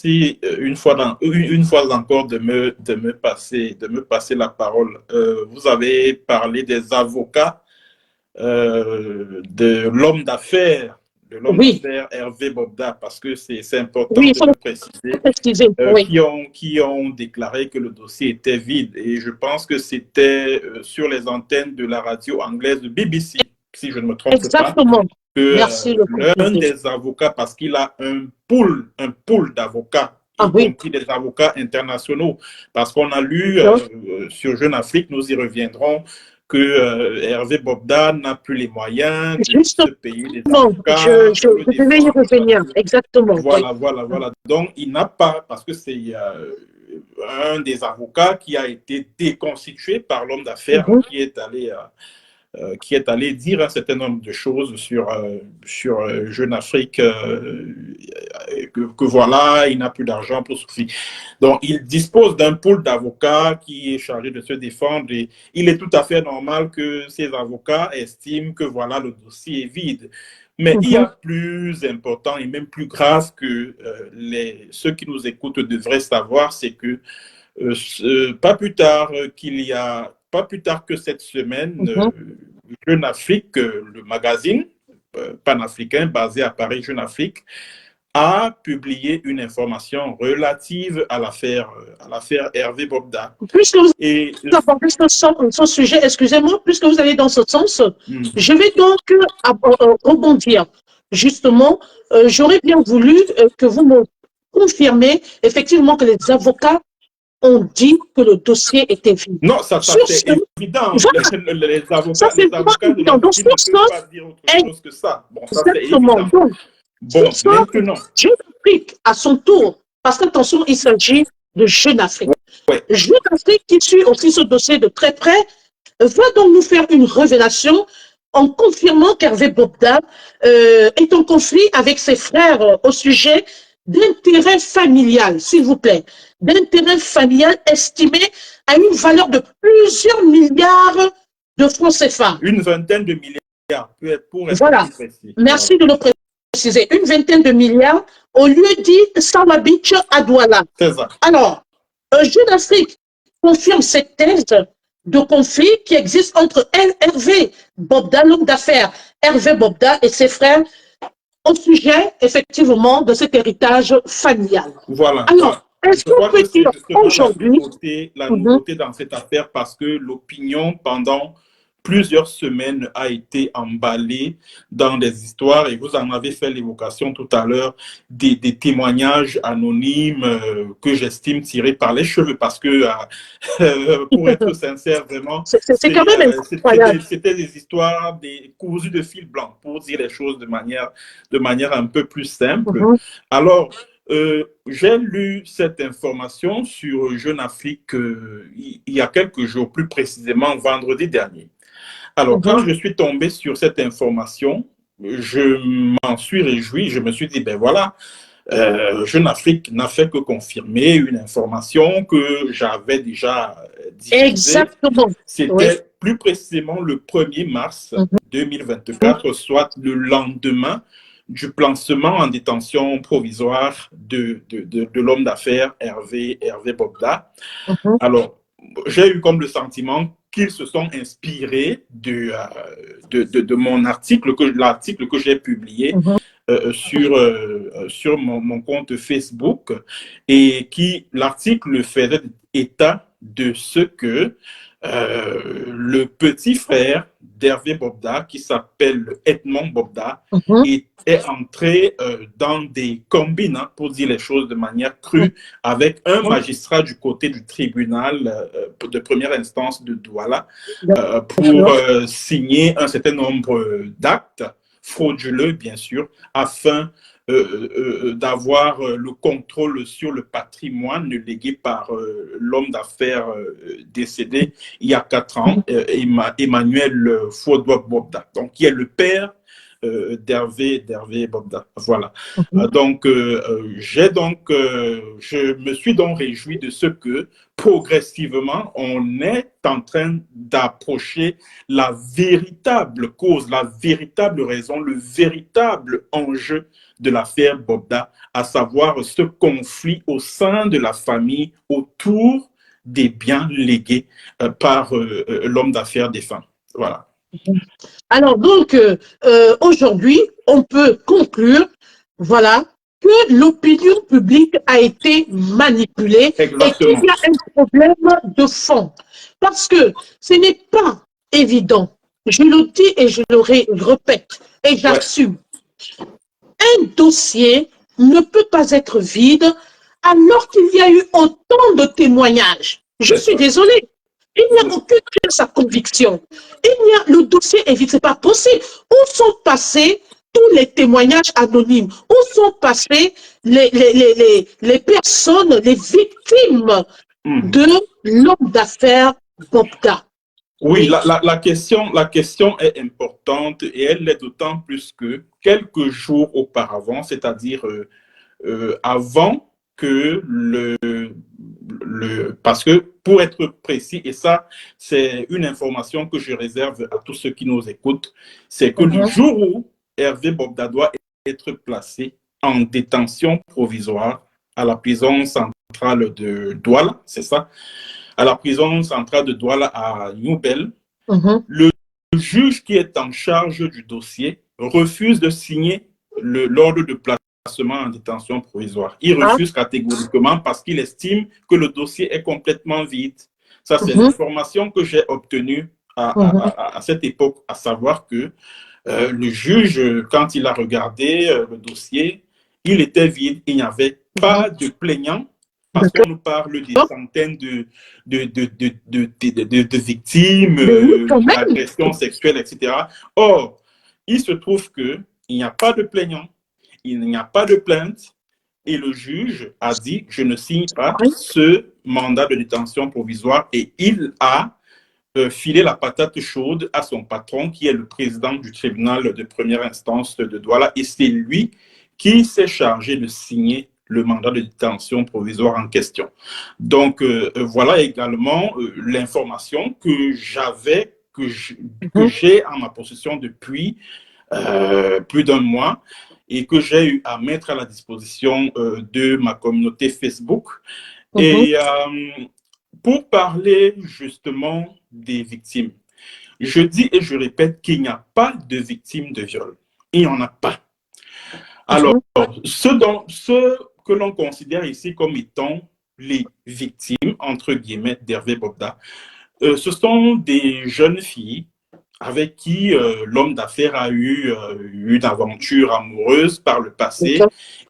merci une fois encore de me passer la parole. Vous avez parlé des avocats de l'homme Oui, d'affaires Hervé Bobda, parce que c'est important oui, il de faut le le préciser, préciser. Oui, qui ont déclaré que le dossier était vide. Et je pense que c'était sur les antennes de la radio anglaise de BBC, si je ne me trompe pas, exactement. que Merci de l'un préciser. des avocats, parce qu'il a un pool d'avocats, Ah y oui, compris des avocats internationaux, parce qu'on a lu donc, sur Jeune Afrique, nous y reviendrons, que Hervé Bobda n'a plus les moyens de se justement, payer des avocats pour le je vais y défendre. Parce revenir. que, Exactement, oui. voilà. Donc, il n'a pas, parce que c'est un des avocats qui a été déconstitué par l'homme d'affaires Mhm, qui est allé dire un certain nombre de choses sur Jeune Afrique, que voilà, il n'a plus d'argent pour suffire. Donc, il dispose d'un pool d'avocats qui est chargé de se défendre et il est tout à fait normal que ces avocats estiment que voilà, le dossier est vide. Mais il y a mhm, plus important et même plus grave que ceux qui nous écoutent devraient savoir, c'est que pas plus tard que cette semaine, mhm. Jeune Afrique, le magazine panafricain basé à Paris, Jeune Afrique, a publié une information relative à l'affaire Hervé Bobda. Puisque vous Et abordez ce sujet, excusez-moi, puisque vous allez dans ce sens, mm, je vais donc rebondir. Justement, j'aurais bien voulu que vous me confirmez effectivement que les avocats ont dit que le dossier était vide. non, ça Sur c'est ce, évident. voilà, ça c'est Les vraiment avocats de la évident. Donc, victime sur ne ce, peuvent pas dire autre chose que ça. Bon, ça c'est exactement. évident. Donc, sur Bon, ça, maintenant, Jeune Afrique, à son tour, parce qu'attention, il s'agit de Jeune Afrique. ouais, Jeune Afrique, qui suit aussi ce dossier de très près, va donc nous faire une révélation en confirmant qu'Hervé Bobda est en conflit avec ses frères au sujet d'intérêt familial, s'il vous plaît, d'intérêt familial estimé à une valeur de plusieurs milliards de francs CFA. une vingtaine de milliards pour être Voilà. plus précis. Voilà, Merci de le préciser. Une vingtaine de milliards au lieu dit Sawabich à Douala. c'est ça. Alors, Jeune Afrique confirme cette thèse de conflit qui existe entre Hervé Bobda, l'homme d'affaires Hervé Bobda et ses frères au sujet, effectivement, de cet héritage familial. Voilà, Alors, voilà. est-ce Je qu'on crois peut que c'est dire justement aujourd'hui, la mhm, nouveauté dans cette affaire parce que l'opinion, pendant plusieurs semaines, a été emballée dans des histoires, et vous en avez fait l'évocation tout à l'heure, des témoignages anonymes que j'estime tirés par les cheveux parce que, pour être sincère, vraiment, c'est quand même incroyable. c'était des histoires des cousues de fil blanc, pour dire les choses de manière un peu plus simple. Mhm, Alors, j'ai lu cette information sur Jeune Afrique il y a quelques jours, plus précisément vendredi dernier. Alors, quand mhm, je suis tombé sur cette information, je m'en suis réjoui. Je me suis dit, ben voilà, Jeune Afrique n'a fait que confirmer une information que j'avais déjà diffusée. exactement. Oui. C'était plus précisément le 1er mars Mhm, 2024, soit le lendemain du placement en détention provisoire de l'homme d'affaires Hervé Bobda. mhm, Alors, j'ai eu comme le sentiment qu'ils se sont inspirés de mon article, l'article que j'ai publié mhm, sur mon compte Facebook, et qui, l'article faisait état de ce que le petit frère d'Hervé Bobda, qui s'appelle Edmond Bobda, mhm, est entré dans des combines, hein, pour dire les choses de manière crue, avec un mhm. magistrat du côté du tribunal de première instance de Douala pour D'accord. signer un certain nombre d'actes frauduleux, bien sûr, afin d'avoir le contrôle sur le patrimoine légué par l'homme d'affaires décédé il y a 4 ans, Emmanuel Fodouak Bobda, donc qui est le père d'Hervé Bobda. Voilà. Mhm, Donc, je me suis donc réjoui de ce que progressivement, on est en train d'approcher la véritable cause, la véritable raison, le véritable enjeu de l'affaire Bobda, à savoir ce conflit au sein de la famille autour des biens légués par l'homme d'affaires défunt. Voilà. Alors donc, aujourd'hui, on peut conclure, voilà, que l'opinion publique a été manipulée et qu'il Exactement. y a un problème de fond. Parce que ce n'est pas évident, je le dis et je le répète et Ouais. j'assume, un dossier ne peut pas être vide alors qu'il y a eu autant de témoignages. Je suis désolée. Il n'y a aucune pièce à conviction. Le dossier est vide, c'est pas possible. Où sont passés tous les témoignages anonymes? Où sont passées les personnes, les victimes de l'homme d'affaires Bobda? Oui, la question est importante et elle l'est d'autant plus que quelques jours auparavant, c'est-à-dire avant que parce que pour être précis, et ça c'est une information que je réserve à tous ceux qui nous écoutent, c'est que le jour où Hervé Bobda doit être placé en détention provisoire à la prison centrale de Douala, c'est ça, à la prison centrale de Douala à Newbel, le juge qui est en charge du dossier refuse de signer l'ordre de placement en détention provisoire. Il refuse catégoriquement parce qu'il estime que le dossier est complètement vide. Ça, c'est l'information que j'ai obtenue à cette époque, à savoir que le juge, quand il a regardé le dossier, il était vide, il n'y avait pas de plaignant, parce qu'on nous parle des centaines de victimes, d'agressions sexuelles, etc. Or, il se trouve qu'il n'y a pas de plaignant, il n'y a pas de plainte, et le juge a dit, je ne signe pas ce mandat de détention provisoire, et il a filé la patate chaude à son patron, qui est le président du tribunal de première instance de Douala, et c'est lui qui s'est chargé de signer le mandat de détention provisoire en question. Donc, voilà également l'information que j'avais, que j'ai en ma possession depuis plus d'un mois et que j'ai eu à mettre à la disposition de ma communauté Facebook. Et pour parler justement des victimes, je dis et je répète qu'il n'y a pas de victimes de viol. Il n'y en a pas. Alors, ce que l'on considère ici comme étant les victimes, entre guillemets, d'Hervé Bobda, ce sont des jeunes filles avec qui l'homme d'affaires a eu une aventure amoureuse par le passé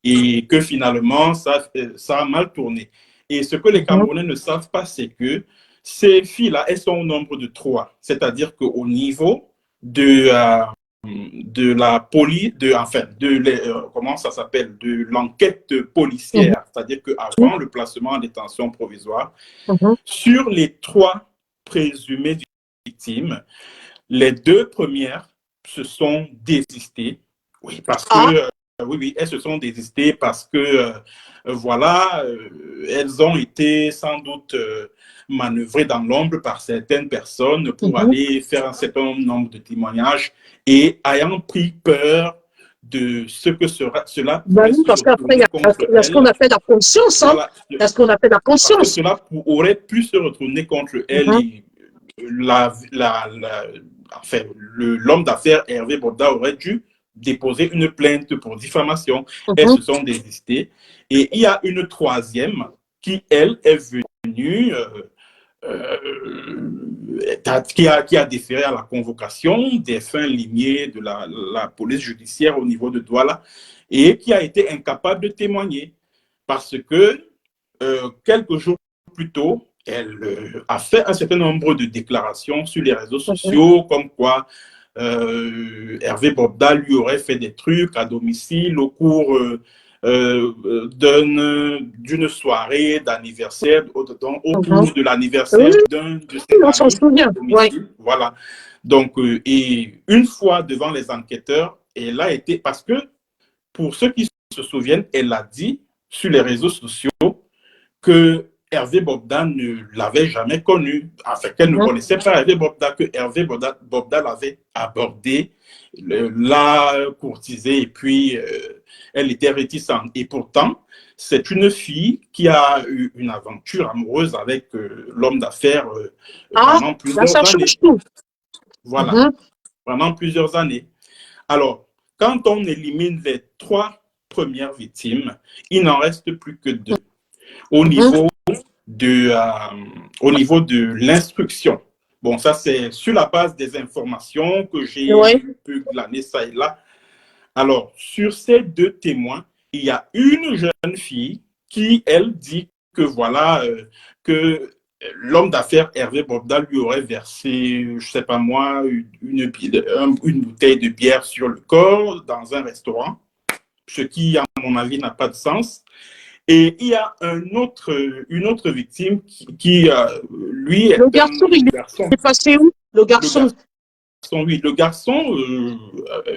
et que finalement, ça a mal tourné. Et ce que les Camerounais ne savent pas, c'est que ces filles-là, elles sont au nombre de 3. C'est-à-dire qu'au niveau de la police, comment ça s'appelle, de l'enquête policière, c'est-à-dire qu'avant le placement en détention provisoire, sur les 3 présumées victimes, les 2 premières se sont désistées. Oui, parce que oui, elles se sont désistées parce que voilà, elles ont été sans doute manœuvrées dans l'ombre par certaines personnes pour aller faire un certain nombre de témoignages et ayant pris peur de ce que cela pourrait se retourner contre elles. Il y a ce qu'on appelle la conscience, hein? Il y a ce qu'on appelle la conscience. Parce que cela aurait pu se retourner contre elles et enfin, l'homme d'affaires Hervé Bobda aurait dû déposer une plainte pour diffamation. Elles se sont désistées. Et il y a une 3e qui, elle, est venue, qui a déféré à la convocation des fins limiers de la police judiciaire au niveau de Douala et qui a été incapable de témoigner parce que quelques jours plus tôt, elle a fait un certain nombre de déclarations sur les réseaux sociaux, comme quoi Hervé Bobda lui aurait fait des trucs à domicile au cours d'une soirée d'anniversaire, autour de l'anniversaire d'un de ses amis à domicile. Voilà. Donc, et une fois devant les enquêteurs, elle a été, parce que pour ceux qui se souviennent, elle a dit sur les réseaux sociaux que Hervé Bobda ne l'avait jamais connu, enfin qu'elle ne connaissait pas Hervé Bobda, que Hervé Bobda l'avait abordé, l'a courtisé et puis elle était réticente. Et pourtant, c'est une fille qui a eu une aventure amoureuse avec l'homme d'affaires pendant plusieurs années. Tout. Voilà, pendant plusieurs années. Alors, quand on élimine les 3 premières victimes, il n'en reste plus que 2. Au niveau de l'instruction. Bon, ça, c'est sur la base des informations que j'ai pu glaner ça et là. Alors, sur ces 2 témoins, il y a une jeune fille qui, elle, dit que voilà, que l'homme d'affaires Hervé Bobda lui aurait versé, je ne sais pas moi, une bouteille de bière sur le corps dans un restaurant, ce qui, à mon avis, n'a pas de sens. Et il y a une autre victime qui lui, le garçon, il est passé où? Le garçon, oui, le garçon,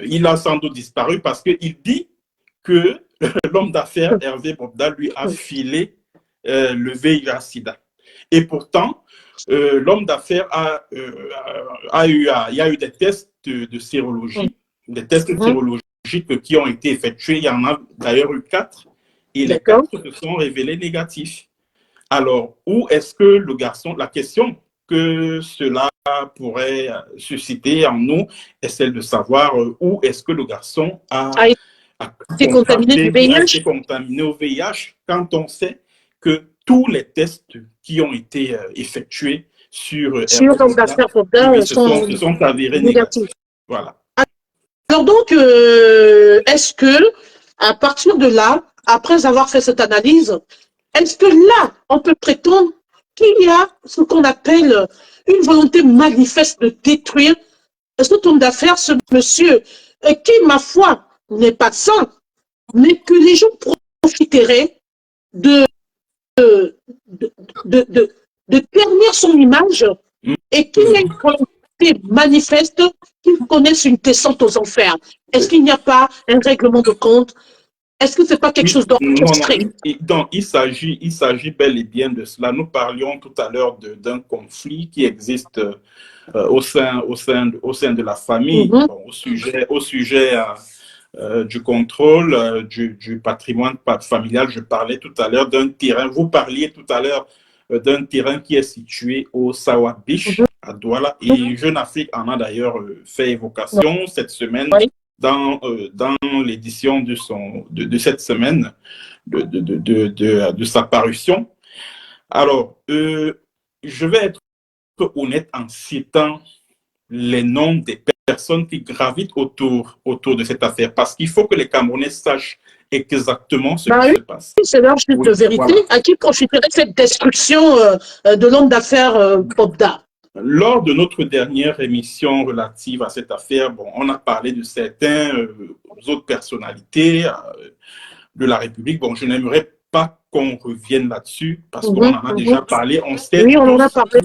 il a sans doute disparu parce qu'il dit que l'homme d'affaires Hervé Bobda lui a filé le VIH-Sida. Et pourtant, l'homme d'affaires il y a eu des tests de sérologie, des tests sérologiques qui ont été effectués. Il y en a d'ailleurs eu 4. Et les 4 se sont révélés négatifs. Alors, où est-ce que le garçon, la question que cela pourrait susciter en nous est celle de savoir où est-ce que le garçon a été contaminé au VIH quand on sait que tous les tests qui ont été effectués sur Bobda se sont avérés négatifs. Voilà. Alors donc, est-ce que à partir de là, après avoir fait cette analyse, est-ce que là, on peut prétendre qu'il y a ce qu'on appelle une volonté manifeste de détruire cet homme d'affaires, ce monsieur, qui, ma foi, n'est pas sain, mais que les gens profiteraient de ternir son image et qu'il y a une volonté manifeste qu'ils connaissent une descente aux enfers? Est-ce qu'il n'y a pas un règlement de compte? Est-ce que ce n'est pas quelque chose d'orchestré? Non, il s'agit bel et bien de cela. Nous parlions tout à l'heure d'un conflit qui existe au sein de la famille, au sujet du contrôle du patrimoine familial. Je parlais tout à l'heure d'un terrain. Vous parliez tout à l'heure d'un terrain qui est situé au Sawa Beach, à Douala. Et Jeune Afrique en a d'ailleurs fait évocation cette semaine. Dans l'édition de cette semaine de sa parution. Alors, je vais être honnête en citant les noms des personnes qui gravitent autour de cette affaire, parce qu'il faut que les Camerounais sachent exactement ce qui se passe. C'est l'heure de vérité. Voilà. À qui profiterait cette destruction de l'homme d'affaires Bobda? Lors de notre dernière émission relative à cette affaire, bon, on a parlé de certaines autres personnalités de la République. Bon, je n'aimerais pas qu'on revienne là-dessus parce qu'on en a déjà parlé. On sait on en a parlé.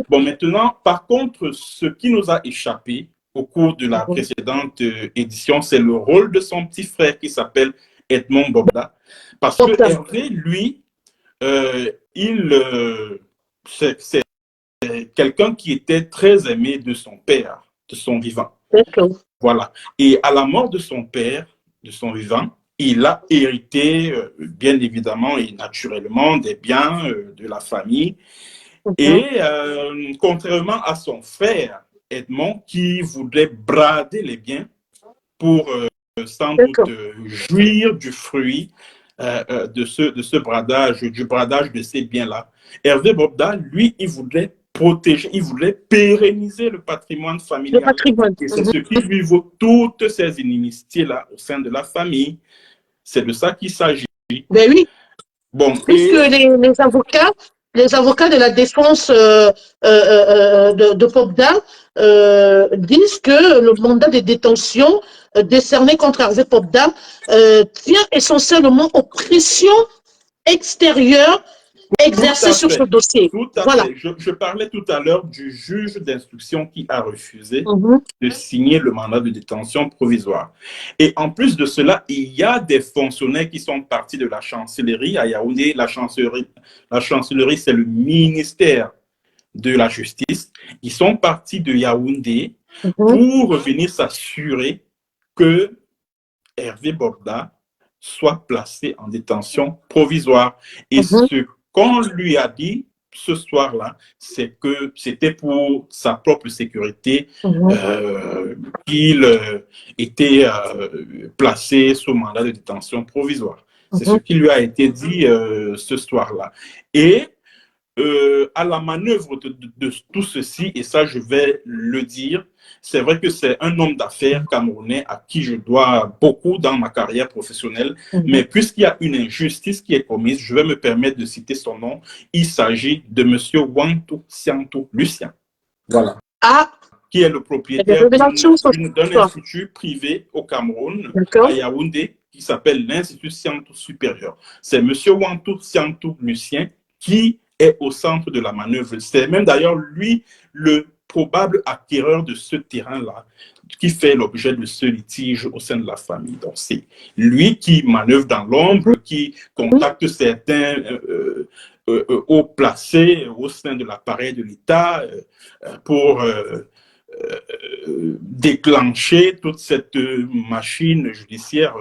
Bon, maintenant, par contre, ce qui nous a échappé au cours de la précédente édition, c'est le rôle de son petit frère qui s'appelle Edmond Bobda. Parce que Hervé, lui, c'est quelqu'un qui était très aimé de son père, de son vivant. Voilà. Et à la mort de son père, de son vivant, il a hérité, bien évidemment et naturellement, des biens de la famille. Et contrairement à son frère, Edmond, qui voulait brader les biens pour sans doute jouir du fruit de ce bradage, du bradage de ces biens-là. Hervé Bobda, lui, il voulait protéger, il voulait pérenniser le patrimoine familial. Et c'est ce qui lui vaut toutes ces inimitiés-là au sein de la famille. C'est de ça qu'il s'agit. Ben oui. Bon, puisque les avocats de la défense de Bobda disent que le mandat de détention décerné contre Hervé Bobda tient essentiellement aux pressions extérieures exercer sur ce dossier. Tout à Voilà. fait. Je parlais tout à l'heure du juge d'instruction qui a refusé Mhm. de signer le mandat de détention provisoire. Et en plus de cela, il y a des fonctionnaires qui sont partis de la chancellerie à Yaoundé. La chancellerie, c'est le ministère de la Justice. Ils sont partis de Yaoundé pour venir s'assurer que Hervé Bobda soit placé en détention provisoire. Et ce qu'on lui a dit ce soir-là, c'est que c'était pour sa propre sécurité qu'il était placé sous mandat de détention provisoire. C'est ce qui lui a été dit ce soir-là. Et à la manœuvre de tout ceci, et ça je vais le dire, c'est vrai que c'est un homme d'affaires camerounais à qui je dois beaucoup dans ma carrière professionnelle, mais puisqu'il y a une injustice qui est commise, je vais me permettre de citer son nom. Il s'agit de M. Wantou Siantou Lucien. Voilà. Qui est le propriétaire d'un institut privé au Cameroun, à Yaoundé, qui s'appelle l'Institut Siantou Supérieur. C'est M. Wantou Siantou Lucien qui est au centre de la manœuvre. C'est même d'ailleurs lui le probable acquéreur de ce terrain-là qui fait l'objet de ce litige au sein de la famille. Donc c'est lui qui manœuvre dans l'ombre, qui contacte certains hauts placés au sein de l'appareil de l'État pour déclencher toute cette machine judiciaire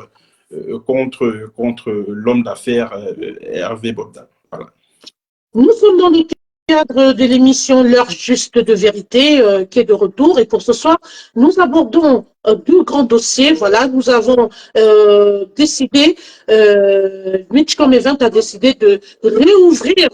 contre l'homme d'affaires Hervé Bobda. Voilà. Nous sommes dans le cadre de l'émission L'heure juste de vérité qui est de retour. Et pour ce soir, nous abordons deux grands dossiers. Voilà, nous avons décidé, Mitchcom Event a décidé de réouvrir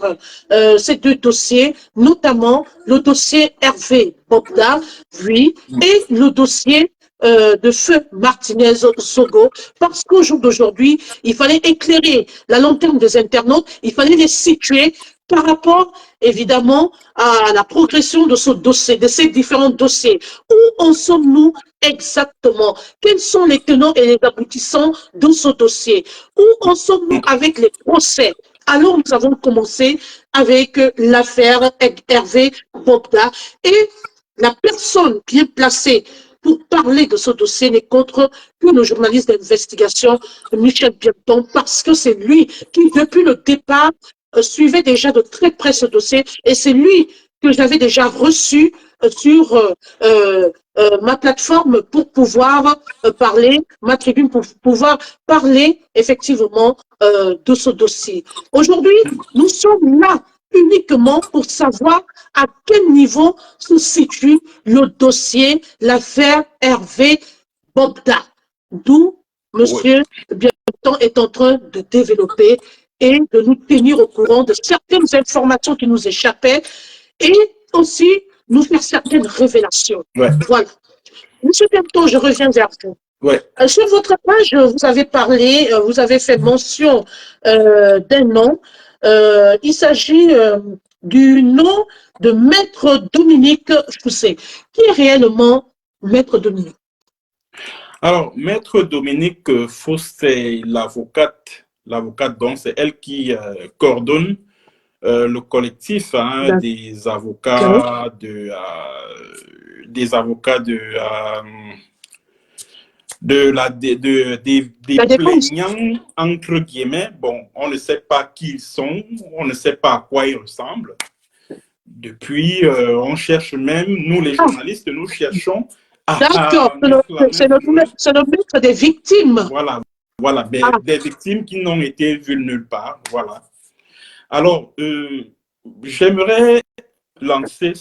ces deux dossiers, notamment le dossier Hervé Bobda, oui, et le dossier de feu Martinez Sogo, parce qu'au jour d'aujourd'hui, il fallait éclairer la lanterne des internautes, il fallait les situer par rapport, évidemment, à la progression de ce dossier, de ces différents dossiers. Où en sommes-nous exactement? Quels sont les tenants et les aboutissants de ce dossier? Où en sommes-nous avec les procès? Alors, nous avons commencé avec l'affaire Hervé Bobda et la personne qui est placée pour parler de ce dossier n'est qu'autre que le journaliste d'investigation Michel Bienton, parce que c'est lui qui, depuis le départ, suivait déjà de très près ce dossier et c'est lui que j'avais déjà reçu sur ma plateforme pour pouvoir parler, ma tribune pour pouvoir parler effectivement de ce dossier. Aujourd'hui, nous sommes là uniquement pour savoir à quel niveau se situe le dossier, l'affaire Hervé Bobda, d'où Monsieur Bienton est en train de développer et de nous tenir au courant de certaines informations qui nous échappaient et aussi nous faire certaines révélations. Voilà. Monsieur Bienton, je reviens vers vous. Sur votre page, vous avez parlé, vous avez fait mention d'un nom. Il s'agit du nom de Maître Dominique Foussé. Qui est réellement Maître Dominique? Alors, Maître Dominique Foussé, l'avocate, donc c'est elle qui coordonne le collectif des avocats des plaignants, entre guillemets. Bon, on ne sait pas qui ils sont, on ne sait pas à quoi ils ressemblent. Depuis, on cherche même, nous les journalistes, nous cherchons à... D'accord, c'est le maître des victimes. Voilà, des victimes qui n'ont été vues nulle part, voilà. Alors, j'aimerais lancer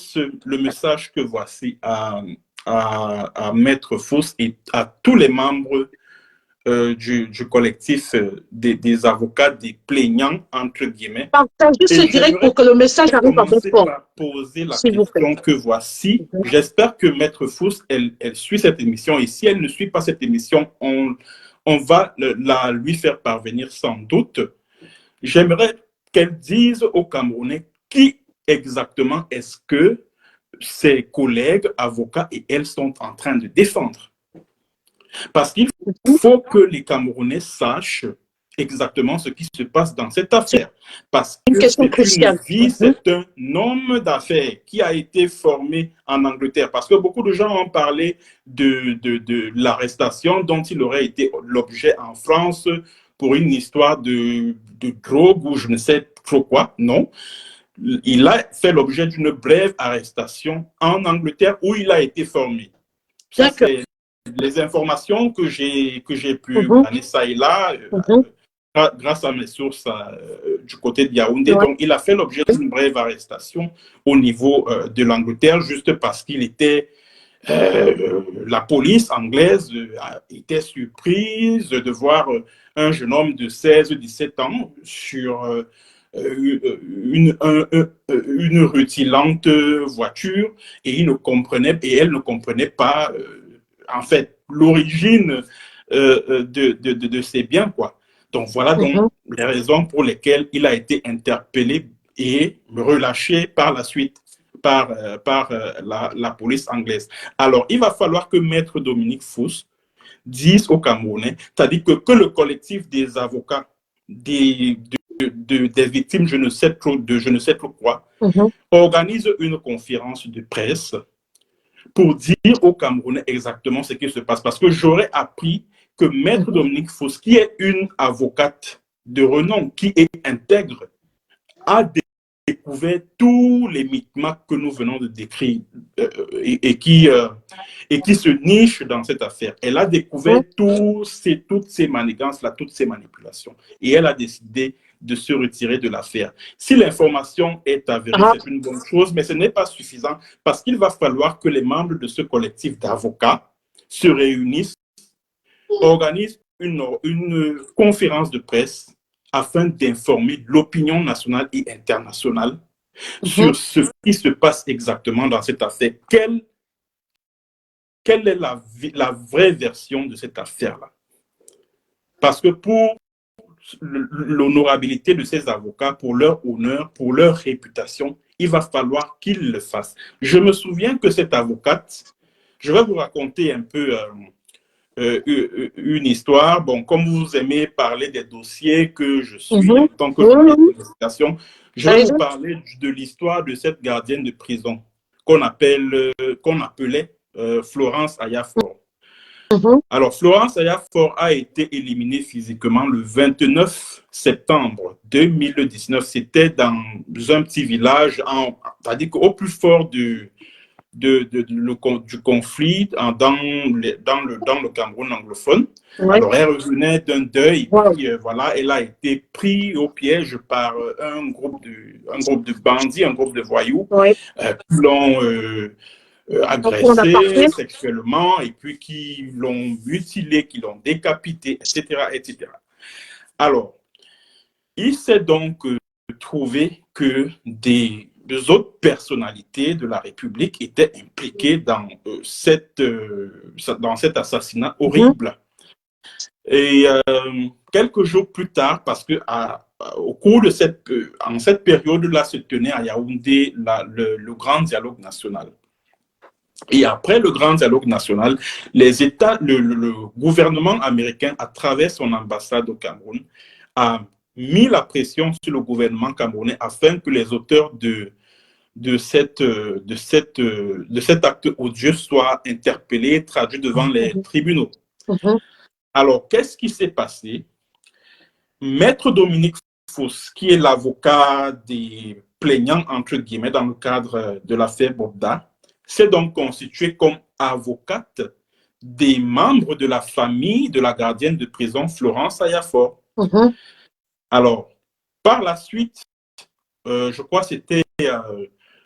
le message que voici à Maître Fouss et à tous les membres du collectif des avocats, des plaignants, entre guillemets. Partagez ce direct pour que le message arrive à bon port. Par poser la question que voici. J'espère que Maître Fouss, elle suit cette émission et si elle ne suit pas cette émission, on va la lui faire parvenir sans doute. J'aimerais qu'elle dise aux Camerounais qui exactement est-ce que ses collègues avocats et elles sont en train de défendre. Parce qu'il faut que les Camerounais sachent exactement ce qui se passe dans cette affaire. Parce une que question c'est une cruciale. vie, c'est un homme d'affaires qui a été formé en Angleterre. Parce que beaucoup de gens ont parlé de l'arrestation dont il aurait été l'objet en France pour une histoire de drogue ou je ne sais trop quoi. Non. Il a fait l'objet d'une brève arrestation en Angleterre où il a été formé. Ça, c'est les informations que j'ai pu glaner ça et là, grâce à mes sources du côté de Yaoundé. Donc, il a fait l'objet d'une brève arrestation au niveau de l'Angleterre, juste parce qu'il était... la police anglaise était surprise de voir un jeune homme de 16-17 ans sur une rutilante voiture et elle ne comprenait pas en fait l'origine de ces biens, quoi. Donc voilà donc les raisons pour lesquelles il a été interpellé et relâché par la suite par la police anglaise. Alors, il va falloir que Maître Dominique Faust dise aux Camerounais, c'est-à-dire que le collectif des avocats des victimes, je ne sais trop quoi, organise une conférence de presse pour dire aux Camerounais exactement ce qui se passe. Parce que j'aurais appris que Maître Dominique Faust, qui est une avocate de renom, qui est intègre, a découvert tous les micmacs que nous venons de décrire et qui se nichent dans cette affaire. Elle a découvert toutes ces manigances-là, toutes ces manipulations. Et elle a décidé de se retirer de l'affaire. Si l'information est avérée, c'est une bonne chose, mais ce n'est pas suffisant parce qu'il va falloir que les membres de ce collectif d'avocats se réunissent, organisent une conférence de presse afin d'informer l'opinion nationale et internationale sur ce qui se passe exactement dans cette affaire. Quelle est la vraie version de cette affaire-là? Parce que pour l'honorabilité de ces avocats, pour leur honneur, pour leur réputation, il va falloir qu'ils le fassent. Je me souviens que cette avocate, je vais vous raconter un peu une histoire. Bon, comme vous aimez parler des dossiers que je suis en tant que d'investigation, je vais vous parler de l'histoire de cette gardienne de prison qu'on appelait Florence Ayafor. Alors, Florence Ayafor a été éliminée physiquement le 29 septembre 2019. C'était dans un petit village, c'est-à-dire qu'au plus fort du conflit dans le Cameroun anglophone. Alors, elle revenait d'un deuil, puis voilà, elle a été prise au piège par un groupe de bandits, un groupe de voyous, qui l'ont agressée sexuellement et puis qui l'ont mutilée, qui l'ont décapitée, etc., etc. Alors, il s'est donc trouvé que des autres personnalités de la République étaient impliquées dans cet assassinat horrible. Et quelques jours plus tard, parce que au cours de cette période-là se tenait à Yaoundé le grand dialogue national. Et après le grand dialogue national, le gouvernement américain, à travers son ambassade au Cameroun, a mis la pression sur le gouvernement camerounais afin que les auteurs de cet acte odieux soient interpellés, traduits devant les tribunaux. Alors, qu'est-ce qui s'est passé? Maître Dominique Faust, qui est l'avocat des plaignants, entre guillemets, dans le cadre de l'affaire Bobda, s'est donc constituée comme avocate des membres de la famille de la gardienne de prison Florence Ayafor. Alors, par la suite, je crois que c'était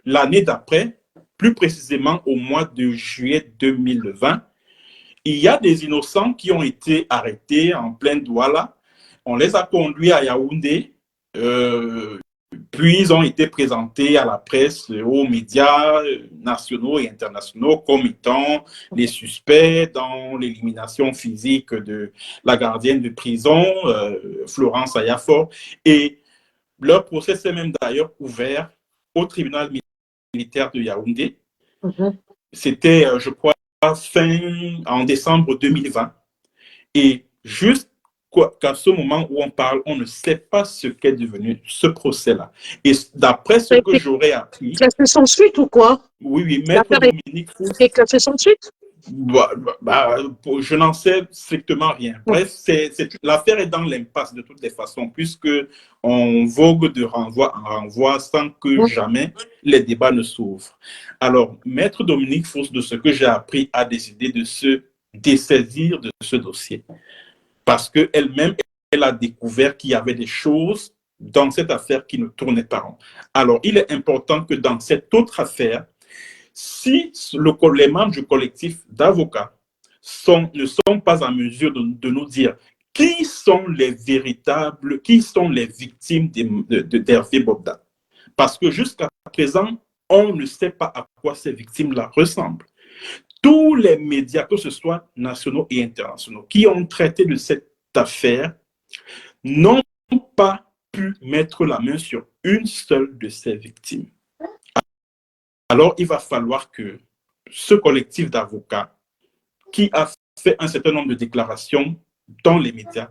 l'année d'après, plus précisément au mois de juillet 2020, il y a des innocents qui ont été arrêtés en plein Douala. On les a conduits à Yaoundé, puis ils ont été présentés à la presse, aux médias nationaux et internationaux comme étant les suspects dans l'élimination physique de la gardienne de prison, Florence Ayafor. Et leur procès s'est même d'ailleurs ouvert au tribunal militaire de Yaoundé. C'était, je crois, en décembre 2020. Et juste qu'à ce moment où on parle, on ne sait pas ce qu'est devenu ce procès-là. Et d'après ce que j'aurais appris... Classé sans suite ou quoi? Oui, oui, Maître Dominique Fous... est classé sans suite? Je n'en sais strictement rien. Bref, l'affaire est dans l'impasse de toutes les façons, puisque on vogue de renvoi en renvoi sans que jamais les débats ne s'ouvrent. Alors, Maître Dominique Fous, de ce que j'ai appris, a décidé de se dessaisir de ce dossier. Parce qu'elle-même, elle a découvert qu'il y avait des choses dans cette affaire qui ne tournaient pas rond. Alors, il est important que dans cette autre affaire, si les membres du collectif d'avocats ne sont pas en mesure de nous dire qui sont les victimes d'Hervé Bobda. Parce que jusqu'à présent, on ne sait pas à quoi ces victimes-là ressemblent. Tous les médias, que ce soit nationaux et internationaux, qui ont traité de cette affaire, n'ont pas pu mettre la main sur une seule de ces victimes. Alors, il va falloir que ce collectif d'avocats qui a fait un certain nombre de déclarations dans les médias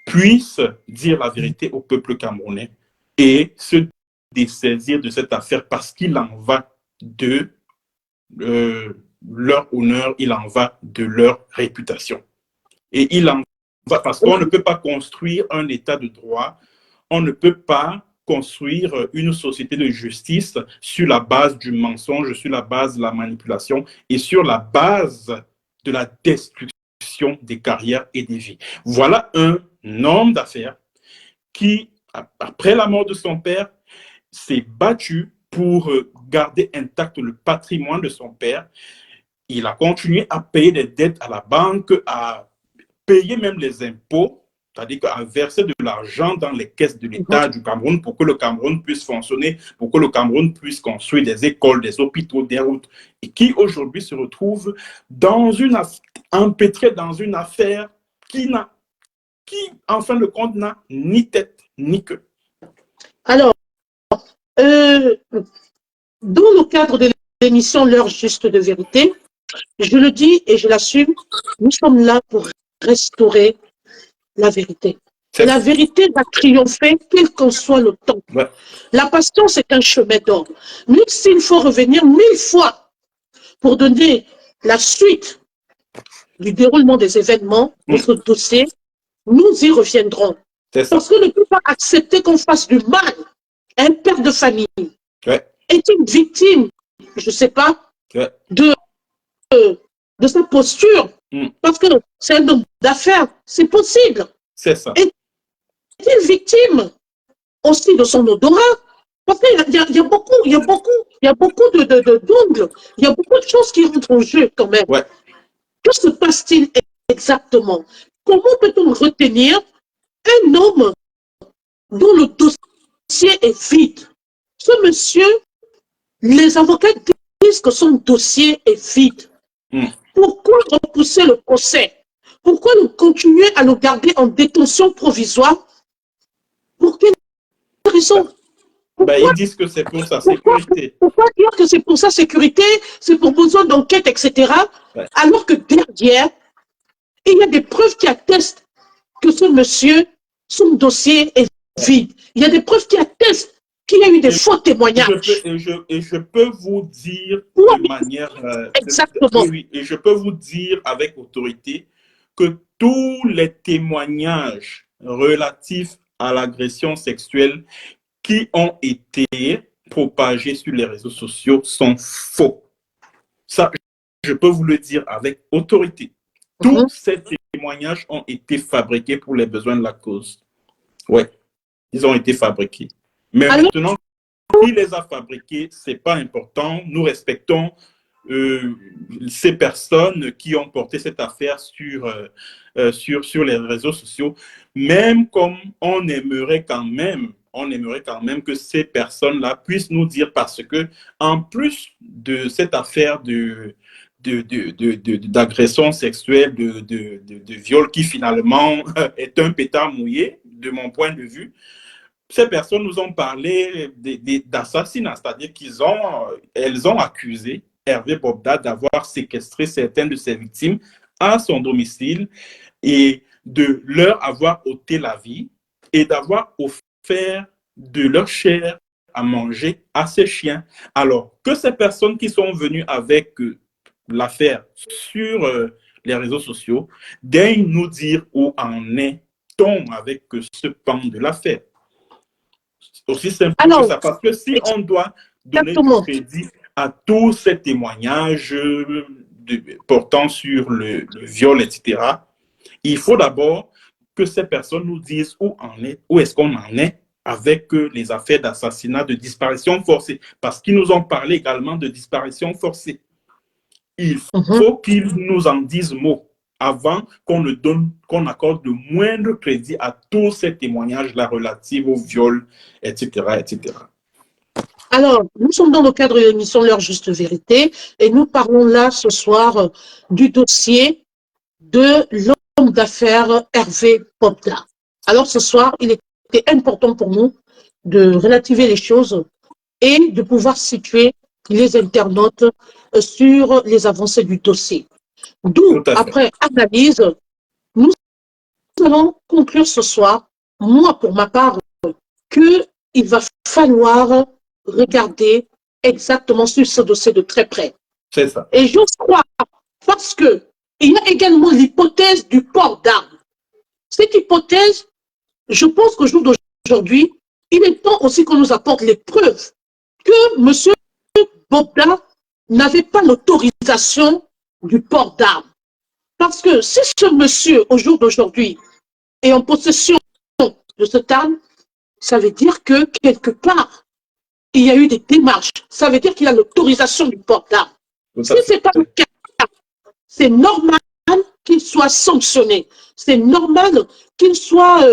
puisse dire la vérité au peuple camerounais et se dessaisir de cette affaire parce qu'il en va de leur honneur, il en va de leur réputation. Et il en va parce qu'on ne peut pas construire un état de droit, on ne peut pas construire une société de justice sur la base du mensonge, sur la base de la manipulation et sur la base de la destruction des carrières et des vies. Voilà un homme d'affaires qui, après la mort de son père, s'est battu pour garder intact le patrimoine de son père. Il a continué à payer des dettes à la banque, à payer même les impôts, c'est-à-dire à verser de l'argent dans les caisses de l'État du Cameroun pour que le Cameroun puisse fonctionner, pour que le Cameroun puisse construire des écoles, des hôpitaux, des routes, et qui aujourd'hui se retrouve empêtré dans une affaire qui, en fin de compte, n'a ni tête ni queue. Alors, dans le cadre de l'émission L'heure juste de vérité, je le dis et je l'assume, nous sommes là pour restaurer la vérité. La vérité va triompher quel qu'en soit le temps. Ouais. La passion, c'est un chemin d'or. Même s'il faut revenir 1000 fois pour donner la suite du déroulement des événements, notre dossier, nous y reviendrons. Parce qu'on ne peut pas accepter qu'on fasse du mal à un père de famille. Ouais. Est une victime, je ne sais pas, de sa posture. Parce que c'est un homme d'affaires, c'est possible. C'est ça. Est-il victime aussi de son odorat? Parce qu'il y a beaucoup d'ongles, il y a beaucoup de choses qui rentrent en jeu quand même. Ouais. Que se passe-t-il exactement? Comment peut-on retenir un homme dont le dossier est vide? Ce monsieur, les avocats disent que son dossier est vide. Pourquoi repousser le procès? Pourquoi nous continuer à le garder en détention provisoire? Pour quelle raison? Ils disent que c'est pour sa sécurité. Pourquoi dire que c'est pour sa sécurité, c'est pour besoin d'enquête, etc. Ouais. Alors que derrière, il y a des preuves qui attestent que ce monsieur, son dossier est vide. Il y a des preuves qui attestent qu'il y a eu des faux témoignages. Et je peux vous dire de manière... exactement. Oui, et je peux vous dire avec autorité que tous les témoignages relatifs à l'agression sexuelle qui ont été propagés sur les réseaux sociaux sont faux. Ça, je peux vous le dire avec autorité. Tous ces témoignages ont été fabriqués pour les besoins de la cause. Oui, ils ont été fabriqués. Mais maintenant, qui les a fabriqués, ce n'est pas important. Nous respectons ces personnes qui ont porté cette affaire sur les réseaux sociaux, même comme on aimerait quand même que ces personnes-là puissent nous dire, parce que en plus de cette affaire d'agression sexuelle, de viol qui finalement est un pétard mouillé, de mon point de vue, ces personnes nous ont parlé d'assassinat, c'est-à-dire qu'elles ont accusé Hervé Bobda d'avoir séquestré certaines de ses victimes à son domicile et de leur avoir ôté la vie et d'avoir offert de leur chair à manger à ces chiens. Alors que ces personnes qui sont venues avec l'affaire sur les réseaux sociaux daignent nous dire où en est-on avec ce pan de l'affaire. Aussi simple que ça, parce que si on doit donner du crédit à tous ces témoignages portant sur le viol, etc., il faut d'abord que ces personnes nous disent où est-ce qu'on en est avec les affaires d'assassinat, de disparition forcée, parce qu'ils nous ont parlé également de disparition forcée. Il faut qu'ils nous en disent mot avant qu'on accorde le moindre crédit à tous ces témoignages-là relatifs au viol, etc., etc. Alors, nous sommes dans le cadre de l'émission L'heure juste vérité et nous parlons là ce soir du dossier de l'homme d'affaires Hervé Bobda. Alors ce soir, il était important pour nous de relativiser les choses et de pouvoir situer les internautes sur les avancées du dossier. D'où, après analyse, nous allons conclure ce soir, moi pour ma part, qu'il va falloir regarder exactement sur ce dossier de très près. C'est ça. Et j'ose croire, parce que il y a également l'hypothèse du port d'armes. Cette hypothèse, je pense qu'au jour d'aujourd'hui, il est temps aussi qu'on nous apporte les preuves que M. Bobda n'avait pas l'autorisation du port d'armes. Parce que si ce monsieur, au jour d'aujourd'hui, est en possession de cette arme, ça veut dire que quelque part, il y a eu des démarches. Ça veut dire qu'il a l'autorisation du port d'armes. Si ce n'est pas le cas, c'est normal qu'il soit sanctionné. C'est normal qu'il soit...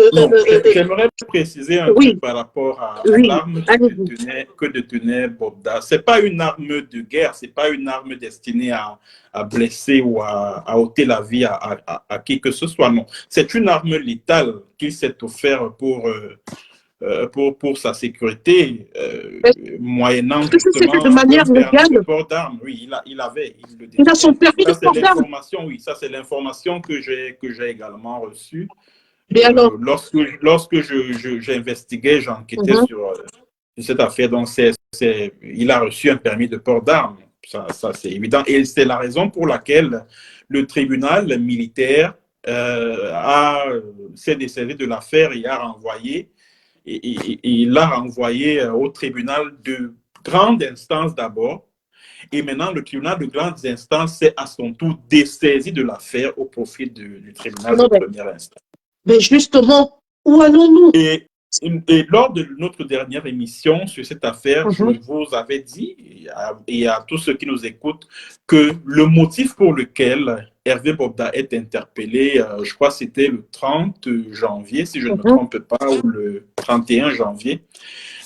J'aimerais préciser un truc par rapport à l'arme que détenait Bobda. Ce n'est pas une arme de guerre, ce n'est pas une arme destinée à blesser ou à ôter la vie à qui que ce soit, non. C'est une arme létale qu'il s'est offert pour sa sécurité, moyennant justement de manière légale. port d'armes. Oui, il avait. Il a son permis de port d'armes. Oui, ça c'est l'information que j'ai également reçue. Lorsque j'investiguais, j'enquêtais sur cette affaire, donc il a reçu un permis de port d'armes. Ça c'est évident. Et c'est la raison pour laquelle le tribunal militaire s'est dessaisi de l'affaire et a renvoyé. Et il l'a renvoyé au tribunal de grande instance d'abord. Et maintenant, le tribunal de grande instance s'est à son tour dessaisi de l'affaire au profit du tribunal de première instance. Mais justement, où allons-nous? Et lors de notre dernière émission sur cette affaire, je vous avais dit, et à tous ceux qui nous écoutent, que le motif pour lequel Hervé Bobda est interpellé, je crois que c'était le 30 janvier, si je ne me trompe pas, ou le 31 janvier,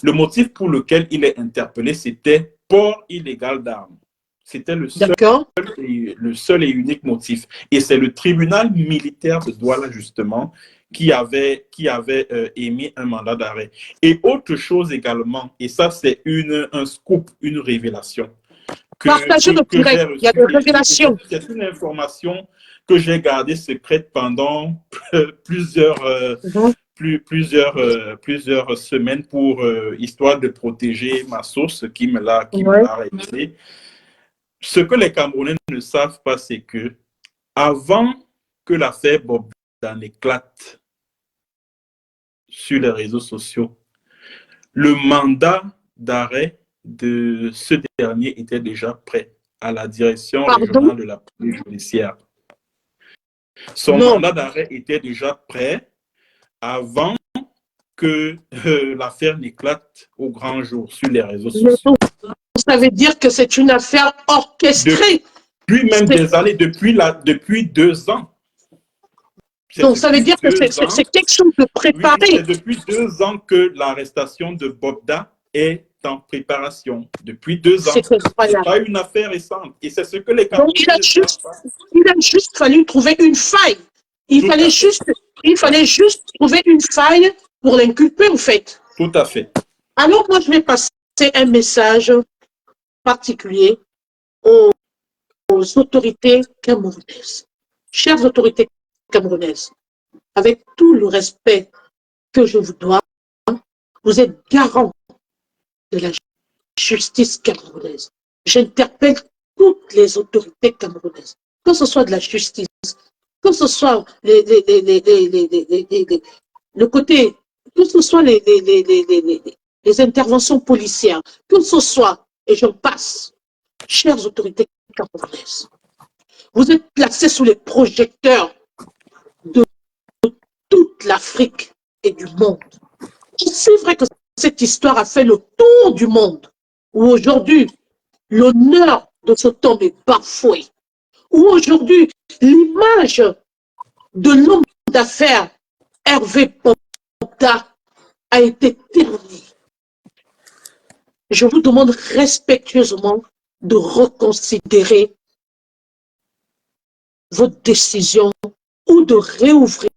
le motif pour lequel il est interpellé, c'était port illégal d'armes. C'était le seul et unique motif. Et c'est le tribunal militaire de Douala, justement, qui avait émis un mandat d'arrêt. Et autre chose également, et ça c'est un scoop, une révélation. Partagez le direct, il y a des révélations. C'est une information que j'ai gardée secrète pendant plusieurs semaines pour histoire de protéger ma source qui me l'a révélé. Ce que les Camerounais ne savent pas, c'est que avant que l'affaire Bobda n'éclate sur les réseaux sociaux, le mandat d'arrêt de ce dernier était déjà prêt à la direction régionale de la police judiciaire. Son mandat d'arrêt était déjà prêt avant que l'affaire n'éclate au grand jour sur les réseaux sociaux. Ça veut dire que c'est une affaire orchestrée. Depuis même des années, depuis 2 ans. Donc, ça veut dire que c'est quelque chose de préparé. Oui, c'est depuis 2 ans que l'arrestation de Bobda est en préparation. Depuis 2 ans. C'est pas une affaire récente. Et c'est ce que les Camerounais il a juste fallu trouver une faille. Il fallait juste trouver une faille pour l'inculper, en fait. Tout à fait. Alors, moi, je vais passer un message particulier aux autorités camerounaises. Chères autorités camerounaises, avec tout le respect que je vous dois, vous êtes garant de la justice camerounaise. J'interpelle toutes les autorités camerounaises, que ce soit de la justice, que ce soit le côté, que ce soit les interventions policières, que ce soit, et j'en passe, chères autorités camerounaises, vous êtes placés sous les projecteurs de toute l'Afrique et du monde. C'est vrai que cette histoire a fait le tour du monde, où aujourd'hui, l'honneur de cet homme est bafoué, où aujourd'hui, l'image de l'homme d'affaires Hervé Bobda a été ternie. Je vous demande respectueusement de reconsidérer votre décision ou de réouvrir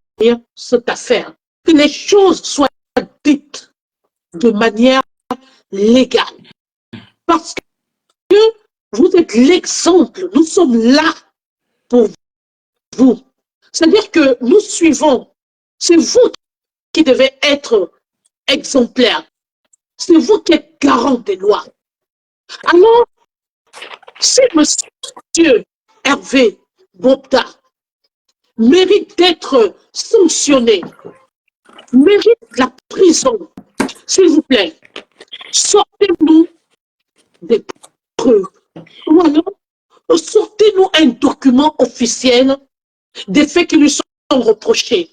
cette affaire. Que les choses soient dites de manière légale. Parce que vous êtes l'exemple. Nous sommes là pour vous. C'est-à-dire que nous suivons. C'est vous qui devez être exemplaire. C'est vous qui êtes garant des lois. Alors, si monsieur Hervé Bobda mérite d'être sanctionné, mérite la prison, s'il vous plaît, sortez-nous des preuves. Ou alors, sortez-nous un document officiel des faits qui lui sont reprochés.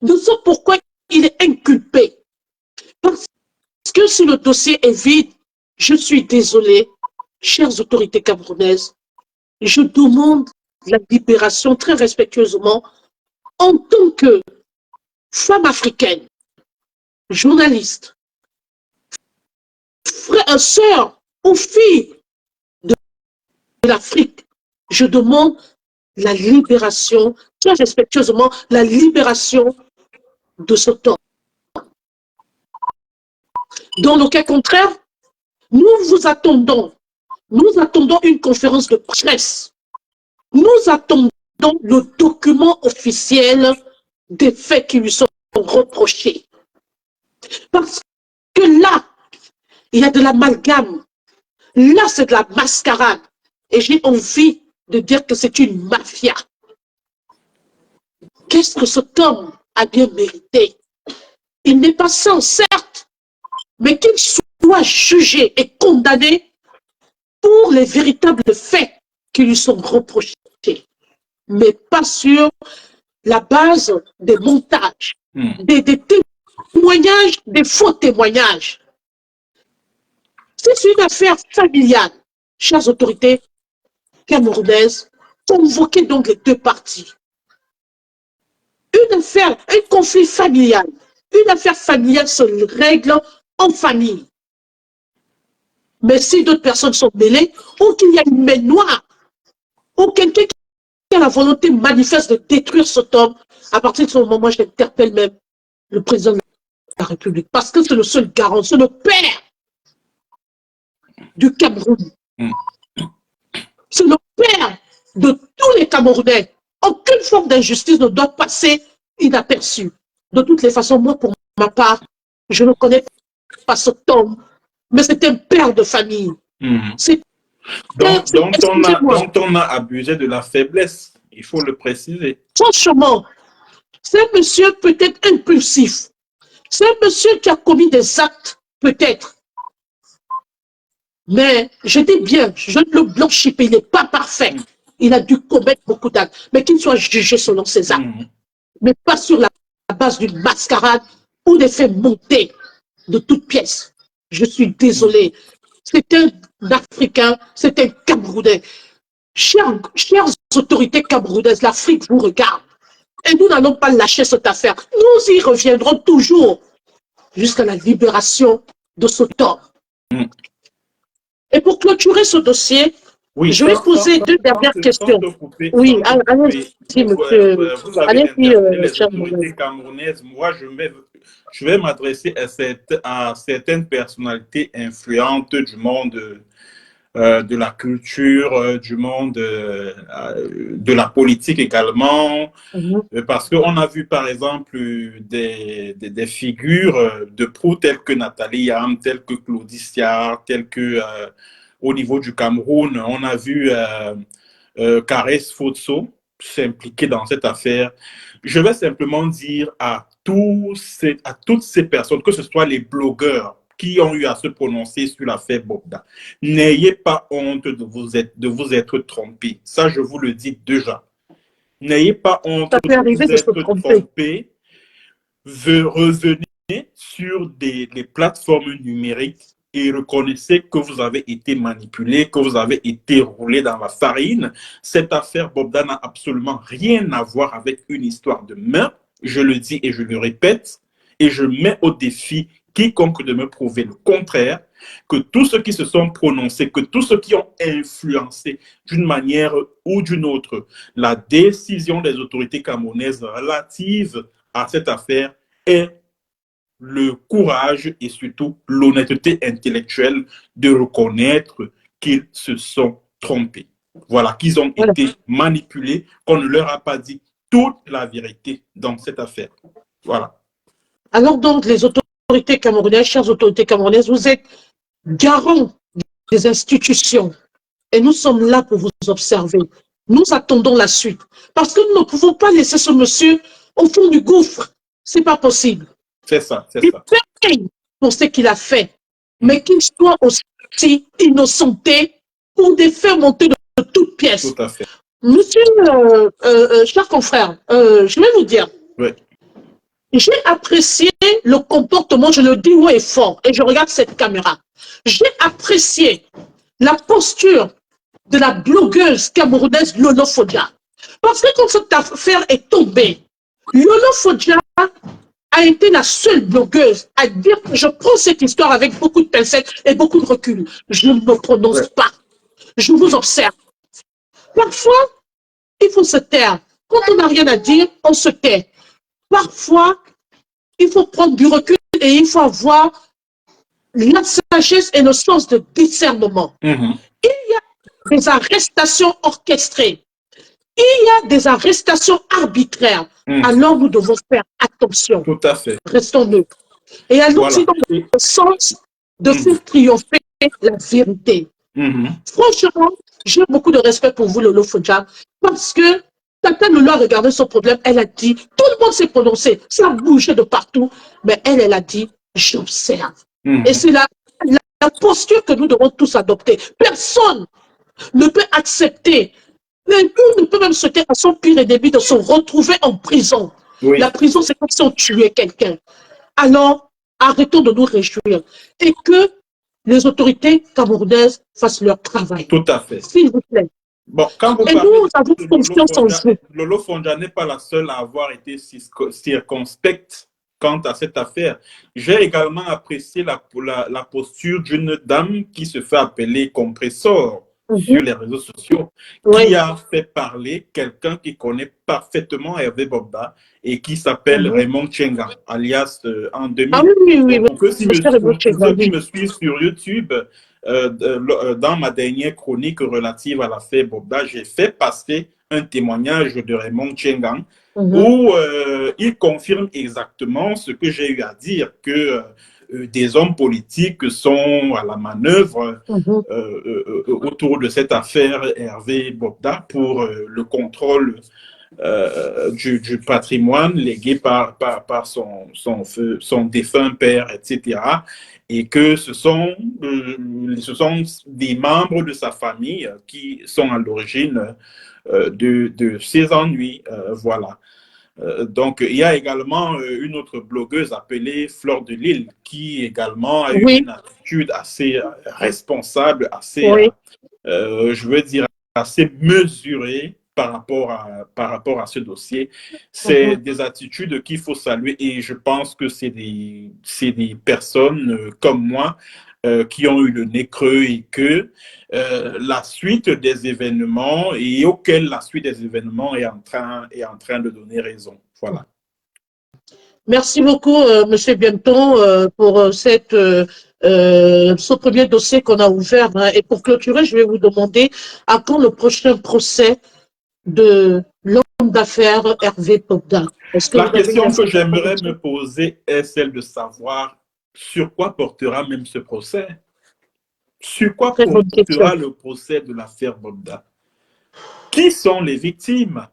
De ce pourquoi il est inculpé. Parce que si le dossier est vide, je suis désolé, chères autorités camerounaises, je demande la libération très respectueusement en tant que femme africaine, journaliste, frère, sœur ou fille de l'Afrique. Je demande la libération, très respectueusement, la libération de cet homme. Dans le cas contraire, nous vous attendons. Nous attendons une conférence de presse. Nous attendons le document officiel des faits qui lui sont reprochés. Parce que là, il y a de l'amalgame. Là, c'est de la mascarade. Et j'ai envie de dire que c'est une mafia. Qu'est-ce que cet homme a bien mérité? Il n'est pas sans, certes, mais qu'il soit jugé et condamné pour les véritables faits qui lui sont reprochés, mais pas sur la base des montages, des témoignages, des faux témoignages. C'est une affaire familiale, chères autorités camerounaises, convoquez donc les deux parties. Une affaire, un conflit familial, une affaire familiale se règle en famille. Mais si d'autres personnes sont mêlées, ou qu'il y a une main noire, ou quelqu'un qui a la volonté manifeste de détruire cet homme, à partir de ce moment, moi, j'interpelle même le président de la République, parce que c'est le seul garant, c'est le père du Cameroun. C'est le père de tous les Camerounais. Aucune forme d'injustice ne doit passer inaperçue. De toutes les façons, moi, pour ma part, je ne connais pas cet homme, mais c'est un père de famille. Dont on a abusé de la faiblesse, il faut le préciser. Franchement, c'est un monsieur peut-être impulsif. C'est un monsieur qui a commis des actes, peut-être. Mais je dis bien, je ne le blanchis pas, il n'est pas parfait. Il a dû commettre beaucoup d'actes, mais qu'il soit jugé selon ses actes. Mais pas sur la base d'une mascarade ou des faits montés de toutes pièces. Je suis désolé. C'est un Africain, c'est un Camerounais. Chères autorités camerounaises, l'Afrique vous regarde. Et nous n'allons pas lâcher cette affaire. Nous y reviendrons toujours jusqu'à la libération de cet homme. Et pour clôturer ce dossier, oui, je vais poser deux dernières questions. Oui, allez-y, monsieur. Vous avez interpellé les autorités camerounaises. Moi, je vais m'adresser à certaines personnalités influentes du monde de la culture, du monde, de la politique également. Parce qu'on a vu, par exemple, des figures de proue telles que Nathalie Yam, telles que Claudie Siard, telles que, au niveau du Cameroun, on a vu Caresse Fotso s'impliquer dans cette affaire. Je vais simplement dire à toutes ces personnes, que ce soit les blogueurs qui ont eu à se prononcer sur l'affaire Bokda, n'ayez pas honte de vous être trompés. Ça, je vous le dis déjà. N'ayez pas honte de vous être trompés. Revenez sur les plateformes numériques et reconnaissez que vous avez été manipulé, que vous avez été roulé dans la farine. Cette affaire Bokda n'a absolument rien à voir avec une histoire de meurtre. Je le dis et je le répète, et je mets au défi quiconque de me prouver le contraire, que tous ceux qui se sont prononcés, que tous ceux qui ont influencé d'une manière ou d'une autre la décision des autorités camerounaises relative à cette affaire est le courage et surtout l'honnêteté intellectuelle de reconnaître qu'ils se sont trompés. Voilà, qu'ils ont été manipulés, qu'on ne leur a pas dit toute la vérité dans cette affaire. Voilà. Alors donc, les autorités camerounaises, chères autorités camerounaises, vous êtes garants des institutions et nous sommes là pour vous observer. Nous attendons la suite parce que nous ne pouvons pas laisser ce monsieur au fond du gouffre. C'est pas possible. C'est ça, c'est ça. Il paye pour ce qu'il a fait, mais qu'il soit aussi innocenté pour des faits montés de toutes pièces. Tout à fait. Monsieur, cher confrère, je vais vous dire, j'ai apprécié le comportement, je le dis haut et fort, et je regarde cette caméra. J'ai apprécié la posture de la blogueuse camerounaise Lolo Fodja. Parce que quand cette affaire est tombée, Lolo Fodja a été la seule blogueuse à dire que je prends cette histoire avec beaucoup de pincettes et beaucoup de recul. Je ne me prononce pas. Je vous observe. Parfois, il faut se taire. Quand on n'a rien à dire, on se tait. Parfois, il faut prendre du recul et il faut avoir la sagesse et le sens de discernement. Il y a des arrestations orchestrées. Il y a des arrestations arbitraires. Alors, nous devons faire attention. Tout à fait. Restons neutres. Et allons-y dans le sens de faire triompher la vérité. Franchement, j'ai beaucoup de respect pour vous, Lolo Fodja, parce que Tata Lolo a regardé son problème, elle a dit, tout le monde s'est prononcé, ça a bougé de partout, mais elle a dit, j'observe. Et c'est la posture que nous devons tous adopter. Personne ne peut accepter, on ne peut même souhaiter à son pire ennemi de se retrouver en prison. La prison, c'est comme si on tuait quelqu'un. Alors, arrêtons de nous réjouir et que les autorités camerounaises fassent leur travail. Tout à fait. S'il vous plaît. Bon, quand vous et nous avons confiance en vous. Lolo Fodja n'est pas la seule à avoir été circonspecte quant à cette affaire. J'ai également apprécié la posture d'une dame qui se fait appeler Compressor sur les réseaux sociaux, qui a fait parler quelqu'un qui connaît parfaitement Hervé Bokda et qui s'appelle Raymond Tchenga, alias en 2000. Ah oui. Pour ceux qui me suivent sur YouTube, dans ma dernière chronique relative à l'affaire Bokda, j'ai fait passer un témoignage de Raymond Tchenga où il confirme exactement ce que j'ai eu à dire, que des hommes politiques sont à la manœuvre autour de cette affaire Hervé Bokda pour le contrôle du patrimoine légué par son défunt père, etc. Et que ce sont des membres de sa famille qui sont à l'origine de ces ennuis. Voilà. Donc, il y a également une autre blogueuse appelée Fleur de Lille qui également a eu une attitude assez responsable, assez, je veux dire, assez mesurée par rapport à ce dossier. C'est des attitudes qu'il faut saluer et je pense que c'est des personnes comme moi qui ont eu le nez creux et que la suite des événements et auquel la suite des événements est en train de donner raison. Voilà. Merci beaucoup, Monsieur Bienton, pour cette ce premier dossier qu'on a ouvert. Hein. Et pour clôturer, je vais vous demander à quand le prochain procès de l'homme d'affaires Hervé Popda. Est-ce que La vous avez une question que j'aimerais information? me poser est celle de savoir sur quoi portera même ce procès. Sur quoi Très bonne question. portera le procès de l'affaire Bobda? Qui sont les victimes?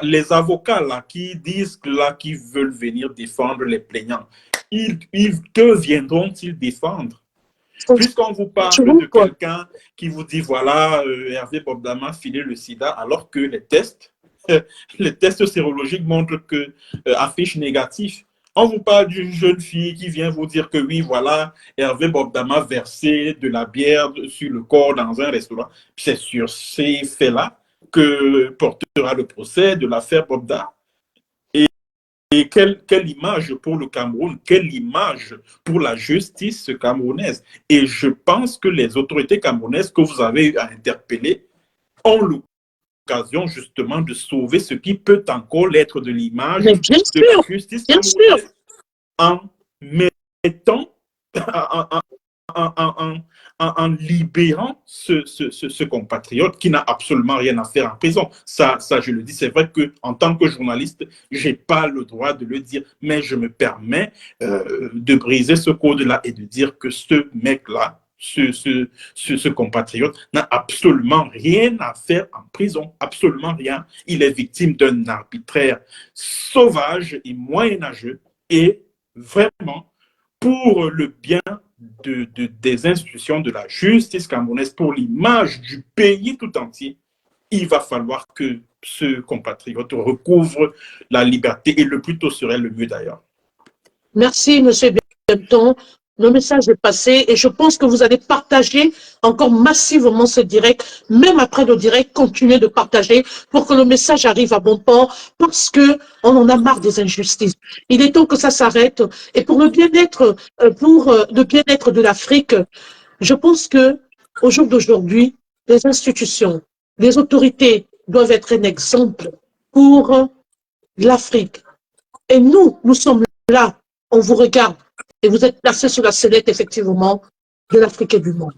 Les avocats là, qui disent là qu'ils veulent venir défendre les plaignants, que viendront-ils défendre? Puisqu'on vous parle de quelqu'un qui vous dit, voilà, Hervé Bobda m'a filé le sida, alors que les tests sérologiques montrent que affiche négatif. On vous parle d'une jeune fille qui vient vous dire que oui, voilà, Hervé Bobda m'a versé de la bière sur le corps dans un restaurant. C'est sur ces faits-là que portera le procès de l'affaire Bobda. Et quelle image pour le Cameroun, quelle image pour la justice camerounaise. Et je pense que les autorités camerounaises que vous avez interpellées ont l'occasion justement de sauver ce qui peut encore l'être de l'image de la justice camerounaise en mettant, en libérant ce compatriote qui n'a absolument rien à faire en prison. Ça je le dis, c'est vrai qu'en tant que journaliste, je n'ai pas le droit de le dire, mais je me permets de briser ce code-là et de dire que ce mec-là, ce compatriote n'a absolument rien à faire en prison, absolument rien. Il est victime d'un arbitraire sauvage et moyenâgeux et vraiment pour le bien des institutions de la justice camerounaise, pour l'image du pays tout entier, il va falloir que ce compatriote recouvre la liberté et le plus tôt serait le mieux d'ailleurs. Merci, M. Benton. Le message est passé et je pense que vous allez partager encore massivement ce direct. Même après le direct, continuez de partager pour que le message arrive à bon port parce qu'on en a marre des injustices. Il est temps que ça s'arrête. Et pour le bien-être de l'Afrique, je pense que au jour d'aujourd'hui, les institutions, les autorités doivent être un exemple pour l'Afrique. Et nous sommes là, on vous regarde et vous êtes placé sur la sellette, effectivement, de l'Afrique et du monde.